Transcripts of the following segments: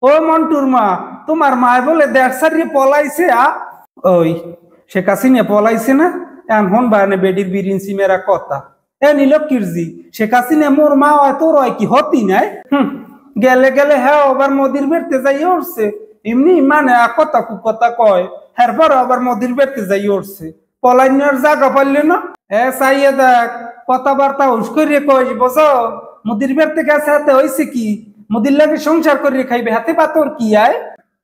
ও মন্টুর মা, তোমার মায় বলে দেড় সারিয়ে পলাইছে ওই শেখ হাসিনা পলাইছে না? এখন বায়ানে বেডির বিরিঞ্চি মেরা কথা এ নিল কিরজি শেখ হাসিনা মোর মা হয় তোর হয় কি হতি নাই। গেলে গেলে হ্যাঁ আবার মোদির বেড়তে যাই উঠছে এমনি মানে কথা কুকথা কয় এরপর আবার মোদির বেড়তে যাই উঠছে পলাইনার জায়গা পারলে না। চাইয়ে দেখ কথাবার্তা হুস করিয়ে কই বসো মুদির বেড়তে গেছে হাতে হয়েছে কি মুদির লাগে সংসার করিয়ে খাইবে হাতে পাতর কি আয়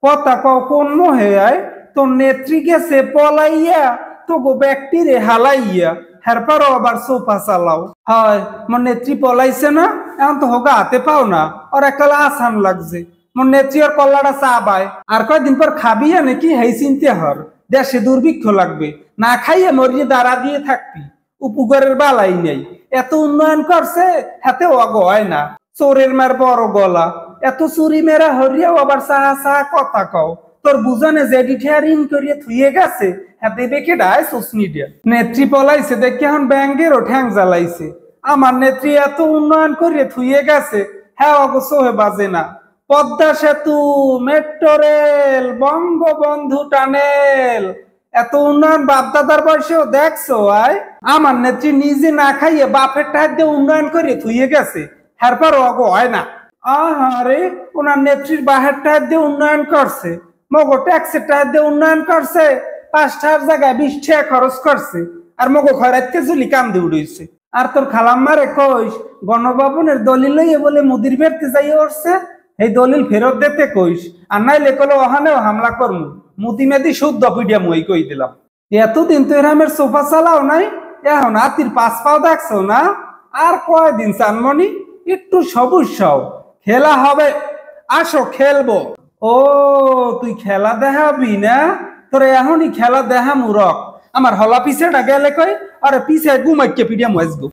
কথা কও কোন মোহে আয় তোর নেত্রী গেছে পলাইয়া তো গো ব্যক্তি রে হালাইয়া হেরপারও আবার সোফা চালাও হয় মোর নেত্রী পলাইছে না এখন তো হোগা হাতে পাও না আর একালা আসান লাগছে মোর নেত্রী আর কল্লাটা চা পায় আর কয়দিন পর খাবি নাকি হেই চিনতে হর দেশে দুর্ভিক্ষ লাগবে না খাইয়ে মরিয়ে দাঁড়া দিয়ে থাকবি উপকারের বালাই নেই এত উন্নয়ন করছে হাতে অগ হয় না চোরের মার বড় গলা এত চুরি মেরা হরিয়াও আবার সাহা সাহা কথা কও তোর বুঝানে জেডি ঠেয়ারিং করিয়ে থুয়ে গেছে হাতে বেঁকে ডায় সুসনি দিয়া নেত্রী পলাইছে দেখে এখন ব্যাঙ্গেরও ঠ্যাং জ্বালাইছে আমার নেত্রী এত উন্নয়ন করিয়ে থুয়ে গেছে হ্যাঁ অবশ্য বাজে না পদ্মা সেতু মেট্রো রেল বঙ্গবন্ধু টানেল এত উন্নয়ন বাপদাদার বয়সেও দেখছো আয় আমার নেত্রী নিজে না খাইয়ে বাপের টাকা দিয়ে উন্নয়ন করে থুয়ে গেছে হেরপর অগো হয় না। আরে ওনার নেত্রীর বাহের টাকা দিয়ে উন্নয়ন করছে মগো ট্যাক্সের টাকা দিয়ে উন্নয়ন করছে 5টার জায়গায় 20 টাকা খরচ করছে আর মগো খয়রাতকে ঝুলি কাম দিয়ে উড়েছে আর তোর খালাম্মারে কইস গণভবনের দলিল লইয়ে বলে মুদির বেড়তে যাই উঠছে এই দলিল ফেরত দিতে কইস আর নাইলে কলে ওখানেও হামলা করমু মুদি মেদি শুদ্ধ পিডিয়া মই কই দিলাম। এতদিন তো এরামের সোফা চালাও নাই এখন হাতির পাঁচ পাও দেখছো না আর কয়দিন চানমনি একটু সবুজ সব খেলা হবে আসো খেলবো। ও তুই খেলা দেখাবি না তোর এখনই খেলা দেখা মুরক আমার হলা পিছেটা গেলে কই আরে পিছে ঘুমাইকে পিডিয়া মজবো।